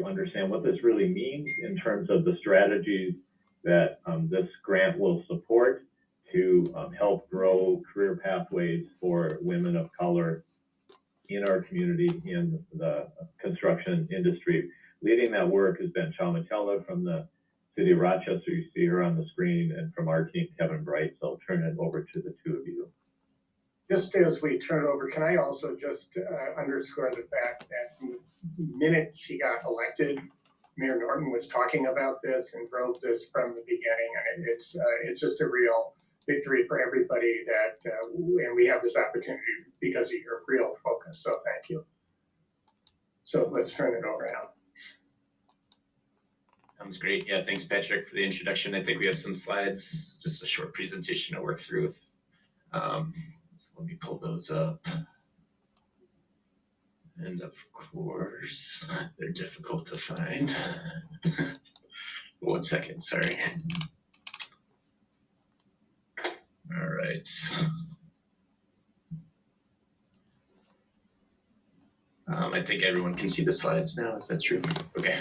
understand what this really means in terms of the strategies that this grant will support to help grow career pathways for women of color in our community in the construction industry. Leading that work has been Chaumatella from the City of Rochester. You see her on the screen, and from our team, Kevin Bright. So I'll turn it over to the two of you. Just as we turn it over, can I also just underscore the fact that the minute she got elected, Mayor Norton was talking about this and drove this from the beginning, and it's just a real victory for everybody that and we have this opportunity because of your real focus. So thank you. So let's turn it over now. Sounds great. Yeah, thanks, Patrick, for the introduction. I think we have some slides, just a short presentation to work through. So let me pull those up. And of course, they're difficult to find. 1 second, sorry. All right. I think everyone can see the slides now. Is that true? Okay.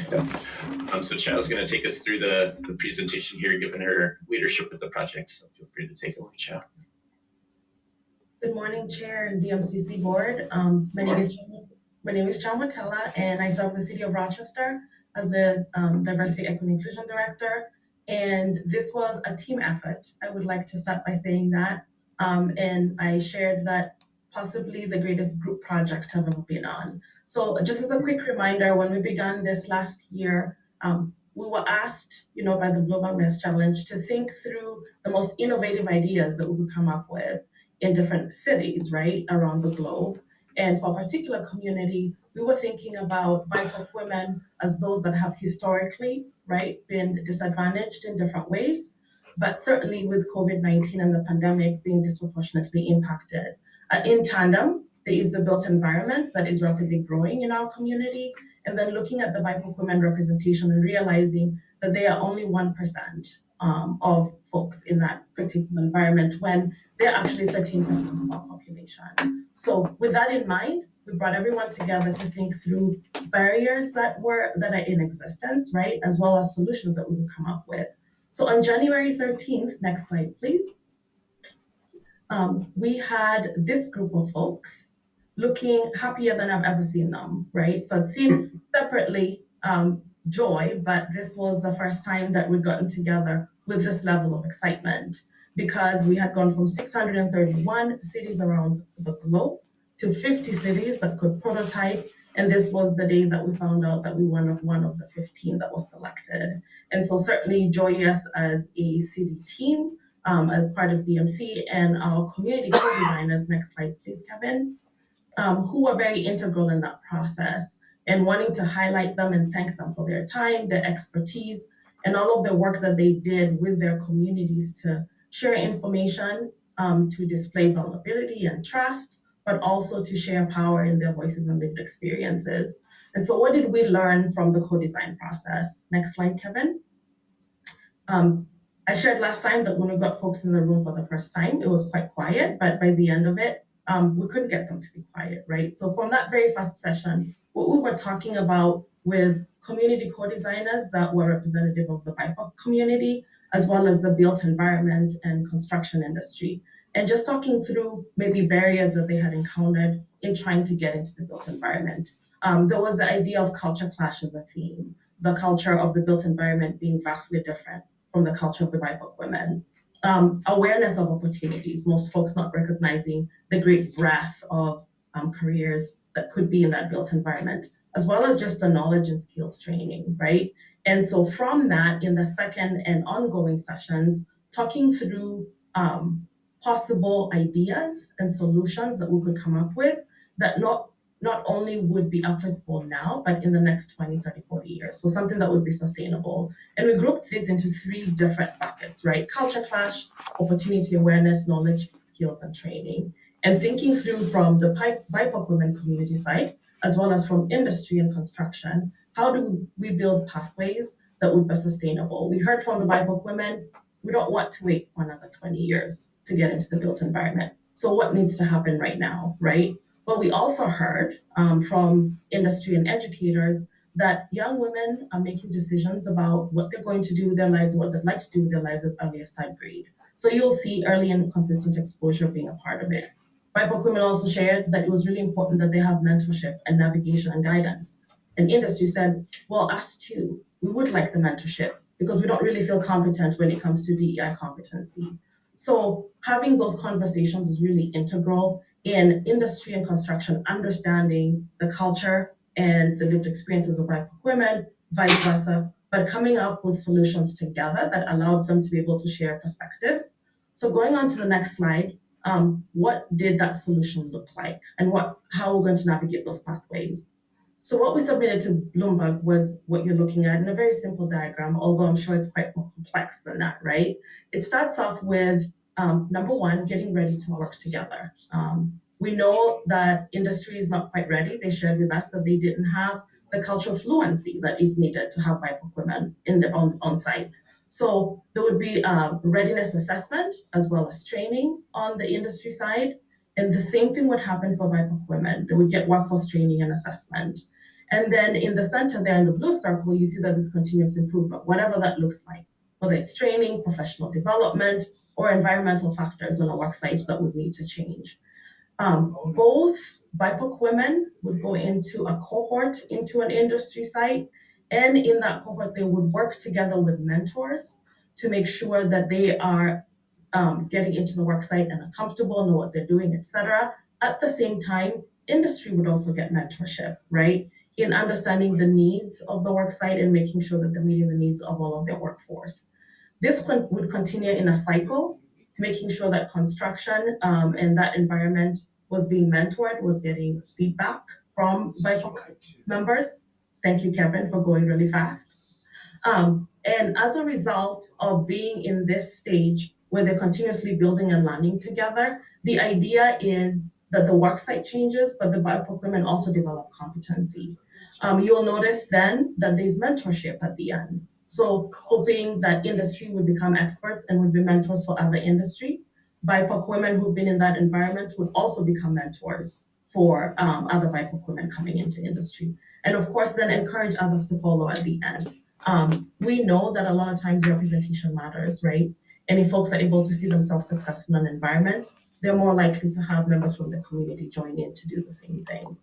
So Chow's going to take us through the presentation here, given her leadership with the project. So feel free to take it away, Chow. Good morning, Chair and DMCC Board. My name is Chaumatella, and I serve the City of Rochester as a Diversity, Equity, Inclusion Director. And this was a team effort. I would like to start by saying that. And I shared that possibly the greatest group project I've ever been on. So just as a quick reminder, when we began this last year, we were asked, by the Bloomberg Mayor's Challenge to think through the most innovative ideas that we could come up with in different cities, right, around the globe. And for a particular community, we were thinking about BIPOC women as those that have historically, right, been disadvantaged in different ways, but certainly with COVID-19 and the pandemic being disproportionately impacted. In tandem, there is the built environment that is rapidly growing in our community, and then looking at the BIPOC women representation and realizing that they are only 1% of folks in that particular environment when they're actually 13% of our population. So with that in mind, we brought everyone together to think through barriers that are in existence, right, as well as solutions that we would come up with. So on January 13th, next slide, please, we had this group of folks looking happier than I've ever seen them, right? So I'd seen separately joy, but this was the first time that we'd gotten together with this level of excitement, because we had gone from 631 cities around the globe to 50 cities that could prototype. And this was the day that we found out that we were one of the 15 that was selected. And so certainly joyous as a city team, as part of DMC, and our community co-designers, next slide please, Kevin, who were very integral in that process, and wanting to highlight them and thank them for their time, their expertise, and all of the work that they did with their communities to share information, to display vulnerability and trust, but also to share power in their voices and lived experiences. And so what did we learn from the co-design process? Next slide, Kevin. I shared last time that when we got folks in the room for the first time, it was quite quiet, but by the end of it, we couldn't get them to be quiet, right? So from that very first session, what we were talking about with community co-designers that were representative of the BIPOC community, as well as the built environment and construction industry, and just talking through maybe barriers that they had encountered in trying to get into the built environment. There was the idea of culture clash as a theme, the culture of the built environment being vastly different from the culture of the BIPOC women. Awareness of opportunities, most folks not recognizing the great breadth of careers that could be in that built environment, as well as just the knowledge and skills training, right? And so from that, in the second and ongoing sessions, talking through possible ideas and solutions that we could come up with that not only would be applicable now, but in the next 20, 30, 40 years. So something that would be sustainable. And we grouped these into 3 different buckets, right? Culture clash, opportunity awareness, knowledge, skills, and training. And thinking through from the BIPOC women community side, as well as from industry and construction, how do we build pathways that would be sustainable? We heard from the BIPOC women, we don't want to wait for another 20 years to get into the built environment. So what needs to happen right now, right? But we also heard from industry and educators that young women are making decisions about what they're going to do with their lives, what they'd like to do with their lives as early as third grade. So you'll see early and consistent exposure being a part of it. BIPOC women also shared that it was really important that they have mentorship and navigation and guidance. And industry said, well, us too, we would like the mentorship because we don't really feel competent when it comes to DEI competency. So having those conversations is really integral in industry and construction, understanding the culture and the lived experiences of BIPOC women, vice versa, but coming up with solutions together that allowed them to be able to share perspectives. So going on to the next slide, what did that solution look like and how we're going to navigate those pathways? So what we submitted to Bloomberg was what you're looking at in a very simple diagram, although I'm sure it's quite more complex than that, right? It starts off with number one, getting ready to work together. We know that industry is not quite ready. They shared with us that they didn't have the cultural fluency that is needed to have BIPOC women on site. So there would be readiness assessment as well as training on the industry side. And the same thing would happen for BIPOC women. They would get workforce training and assessment. And then in the center there in the blue circle, you see that there's continuous improvement, whatever that looks like, whether it's training, professional development, or environmental factors on a work site that would need to change. Both BIPOC women would go into a cohort into an industry site, and in that cohort, they would work together with mentors to make sure that they are getting into the work site and are comfortable, know what they're doing, etc. At the same time, industry would also get mentorship, right? In understanding the needs of the work site and making sure that they're meeting the needs of all of their workforce. This would continue in a cycle, making sure that construction and that environment was being mentored, was getting feedback from BIPOC members. Thank you, Kevin, for going really fast. And as a result of being in this stage where they're continuously building and learning together, the idea is that the worksite changes, but the BIPOC women also develop competency. You'll notice then that there's mentorship at the end. So hoping that industry would become experts and would be mentors for other industry. BIPOC women who've been in that environment would also become mentors for other BIPOC women coming into industry. And of course, then encourage others to follow at the end. We know that a lot of times representation matters, right? And if folks are able to see themselves successful in an environment, they're more likely to have members from the community join in to do the same thing.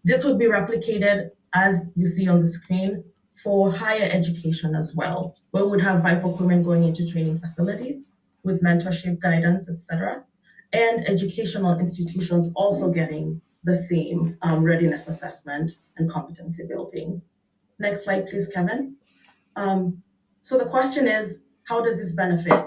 This would be replicated, as you see on the screen, for higher education as well, where we would have BIPOC women going into training facilities with mentorship, guidance, etc., and educational institutions also getting the same readiness assessment and competency building. Next slide, please, Kevin. So the question is, how does this benefit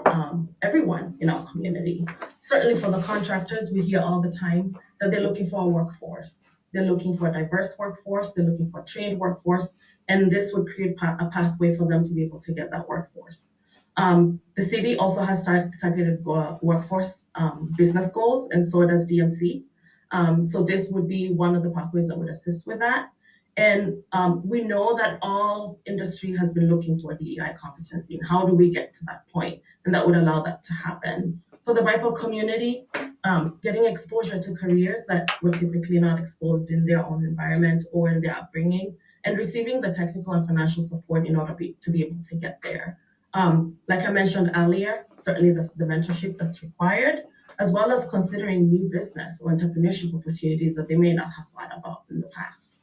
everyone in our community? Certainly for the contractors, we hear all the time that they're looking for a workforce. They're looking for a diverse workforce, they're looking for a trained workforce, and this would create a pathway for them to be able to get that workforce. The city also has targeted workforce business goals, and so does DMC. So this would be one of the pathways that would assist with that. And we know that all industry has been looking for DEI competency, and how do we get to that point? And that would allow that to happen. For the BIPOC community, getting exposure to careers that were typically not exposed in their own environment or in their upbringing, and receiving the technical and financial support in order to be able to get there. Like I mentioned earlier, certainly the mentorship that's required, as well as considering new business or entrepreneurship opportunities that they may not have thought about in the past.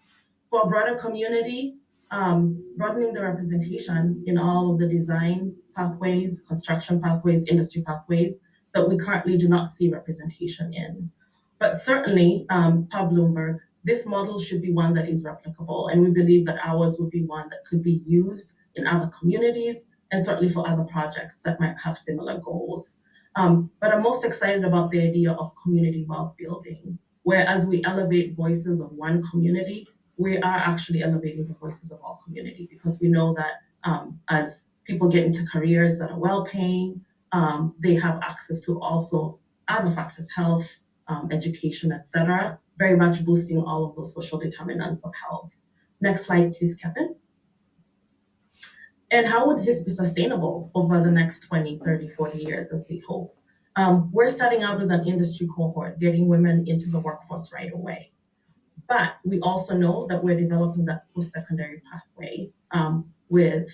For a broader community, broadening the representation in all of the design pathways, construction pathways, industry pathways that we currently do not see representation in. But certainly, per Bloomberg, this model should be one that is replicable, and we believe that ours would be one that could be used in other communities and certainly for other projects that might have similar goals. But I'm most excited about the idea of community wealth building, where as we elevate voices of one community, we are actually elevating the voices of all community, because we know that as people get into careers that are well-paying, they have access to also other factors, health, education, etc., very much boosting all of those social determinants of health. Next slide, please, Kevin. And how would this be sustainable over the next 20, 30, 40 years, as we hope? We're starting out with an industry cohort, getting women into the workforce right away. But we also know that we're developing that post-secondary pathway with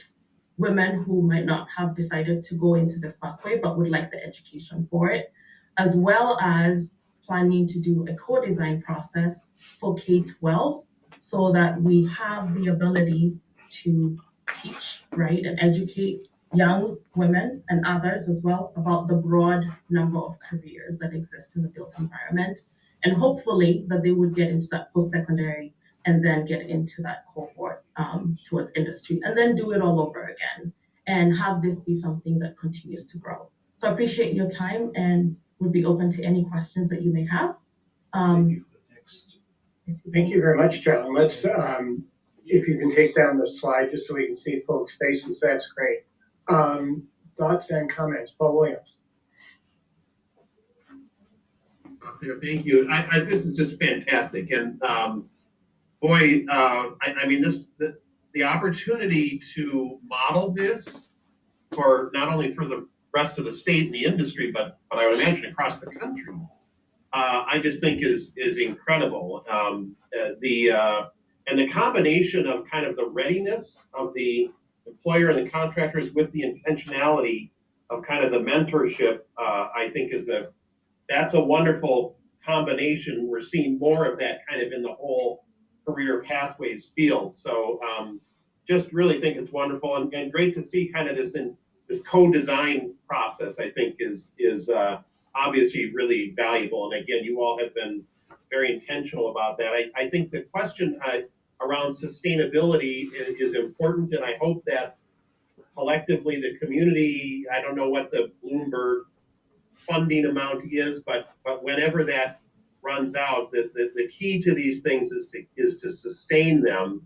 women who might not have decided to go into this pathway but would like the education for it, as well as planning to do a co-design process for K-12 so that we have the ability to teach, right, and educate young women and others as well about the broad number of careers that exist in the built environment. And hopefully that they would get into that post-secondary and then get into that cohort towards industry and then do it all over again and have this be something that continues to grow. So I appreciate your time and would be open to any questions that you may have. Thank you very much, John. Let's, if you can take down the slide just so we can see folks' faces, that's great. Thoughts and comments, Paul Williams. Thank you. This is just fantastic. And boy, I mean, the opportunity to model this for not only for the rest of the state and the industry, but I would imagine across the country, I just think is incredible. And the combination of kind of the readiness of the employer and the contractors with the intentionality of kind of the mentorship, I think that's a wonderful combination. We're seeing more of that kind of in the whole career pathways field. So just really think it's wonderful and great to see kind of this co-design process, I think is obviously really valuable. And again, you all have been very intentional about that. I think the question around sustainability is important, and I hope that collectively the community, I don't know what the Bloomberg funding amount is, but whenever that runs out, the key to these things is to sustain them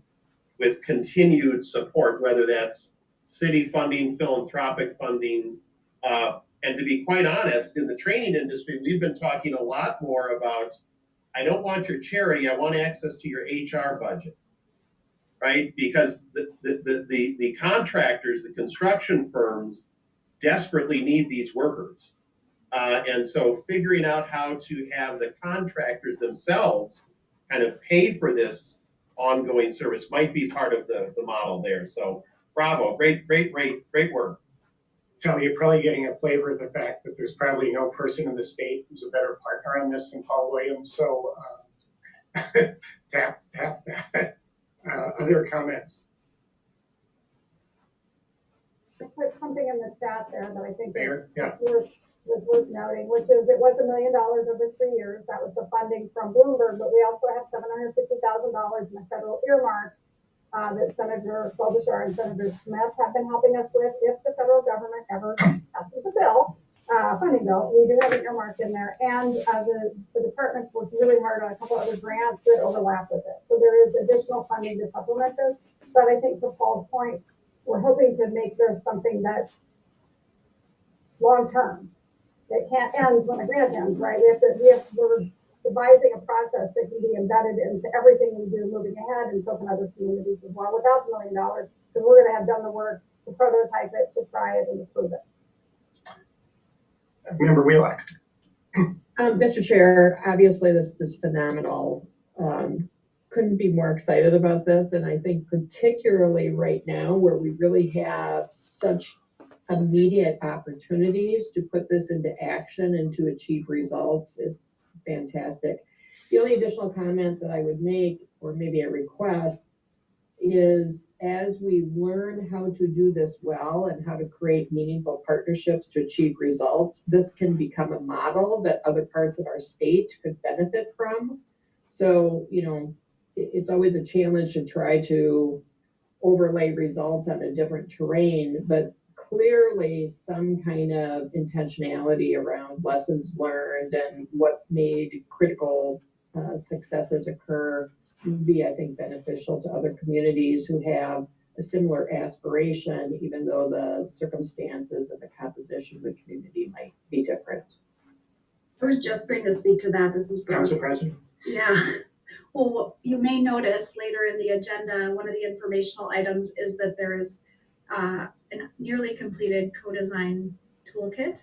with continued support, whether that's city funding, philanthropic funding, and to be quite honest, in the training industry, we've been talking a lot more about, I don't want your charity, I want access to your HR budget, right? Because the contractors, the construction firms desperately need these workers. And so figuring out how to have the contractors themselves kind of pay for this ongoing service might be part of the model there. So bravo, great work. Charlie, you're probably getting a flavor of the fact that there's probably no person in the state who's a better partner on this than Paul Williams. So tap. Other comments? I put something in the chat there that I think Yeah. was worth noting, which is it was $1 million over 3 years. That was the funding from Bloomberg, but we also have $750,000 in a federal earmark that Senator Klobuchar and Senator Smith have been helping us with. If the federal government ever passes a bill, funding bill, we do have an earmark in there. And the departments worked really hard on a couple other grants that overlap with this. So there is additional funding to supplement this. But I think to Paul's point, we're hoping to make this something that's long-term. That can't end when the grant ends, right? We're devising a process that can be embedded into everything we do moving ahead, and so can other communities as well, without the $1 million, because we're going to have done the work to prototype it, to try it, and to prove it. Member Wheelock. Mr. Chair, obviously this is phenomenal. Couldn't be more excited about this, and I think particularly right now where we really have such immediate opportunities to put this into action and to achieve results. It's fantastic. The only additional comment that I would make, or maybe a request, is as we learn how to do this well and how to create meaningful partnerships to achieve results, this can become a model that other parts of our state could benefit from. So, it's always a challenge to try to overlay results on a different terrain, but clearly some kind of intentionality around lessons learned and what made critical successes occur would be, I think, beneficial to other communities who have a similar aspiration, even though the circumstances and the composition of the community might be different. I was just going to speak to that. This is Council President. Yeah. Well, you may notice later in the agenda, one of the informational items is that there is a nearly completed co-design toolkit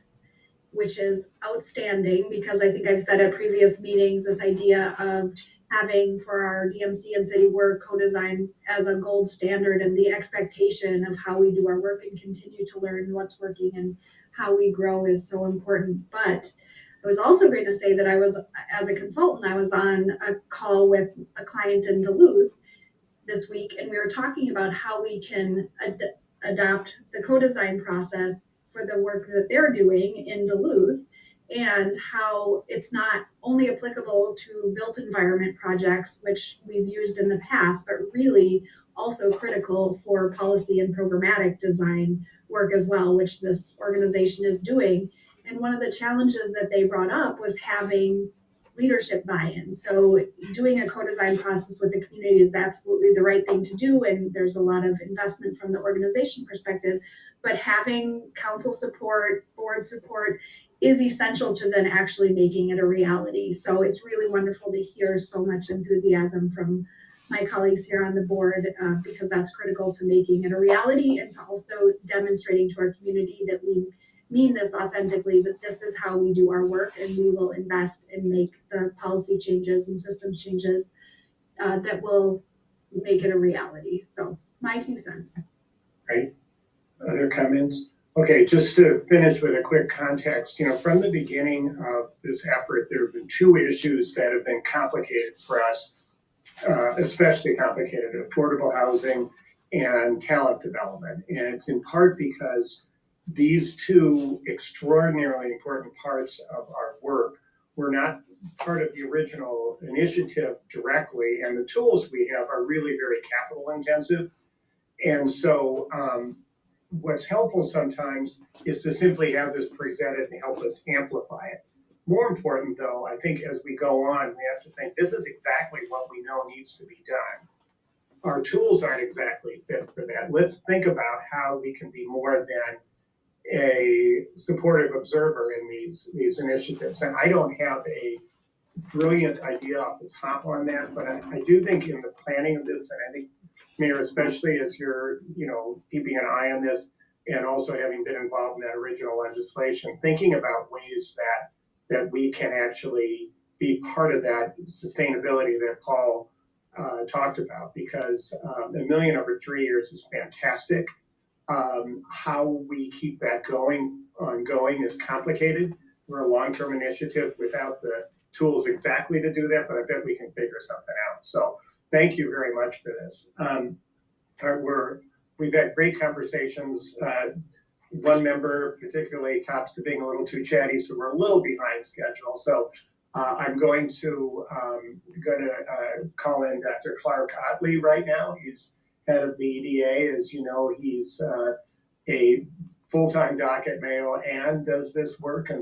which is outstanding because I think I've said at previous meetings, this idea of having for our DMC and city work co-design as a gold standard and the expectation of how we do our work and continue to learn what's working and how we grow is so important. But it was also great to say that as a consultant, I was on a call with a client in Duluth this week, and we were talking about how we can adopt the co-design process for the work that they're doing in Duluth, and how it's not only applicable to built environment projects, which we've used in the past, but really also critical for policy and programmatic design work as well, which this organization is doing. And one of the challenges that they brought up was having leadership buy-in. So doing a co-design process with the community is absolutely the right thing to do, and there's a lot of investment from the organization perspective, but having council support, board support is essential to then actually making it a reality. So it's really wonderful to hear so much enthusiasm from my colleagues here on the board, because that's critical to making it a reality and to also demonstrating to our community that we mean this authentically, that this is how we do our work, and we will invest and make the policy changes and system changes that will make it a reality. So my 2 cents. Right? Other comments? Okay, just to finish with a quick context, from the beginning of this effort, there have been 2 issues that have been complicated for us, especially complicated: affordable housing and talent development. And it's in part because these 2 extraordinarily important parts of our work were not part of the original initiative directly, and the tools we have are really very capital intensive. And so what's helpful sometimes is to simply have this presented and help us amplify it. More important though, I think as we go on, we have to think this is exactly what we know needs to be done. Our tools aren't exactly fit for that. Let's think about how we can be more than a supportive observer in these initiatives. And I don't have a brilliant idea off the top on that, but I do think in the planning of this, and I think, Mayor, especially as you're, keeping an eye on this and also having been involved in that original legislation, thinking about ways that we can actually be part of that sustainability that Paul talked about, because $1 million over 3 years is fantastic. How we keep that ongoing is complicated. We're a long-term initiative without the tools exactly to do that, but I bet we can figure something out. So thank you very much for this. We've had great conversations. One member particularly cops to being a little too chatty, so we're a little behind schedule. So I'm going to call in Dr. Clark Otley right now. He's head of the EDA. As you know, he's a full-time doc at Mayo and does this work, and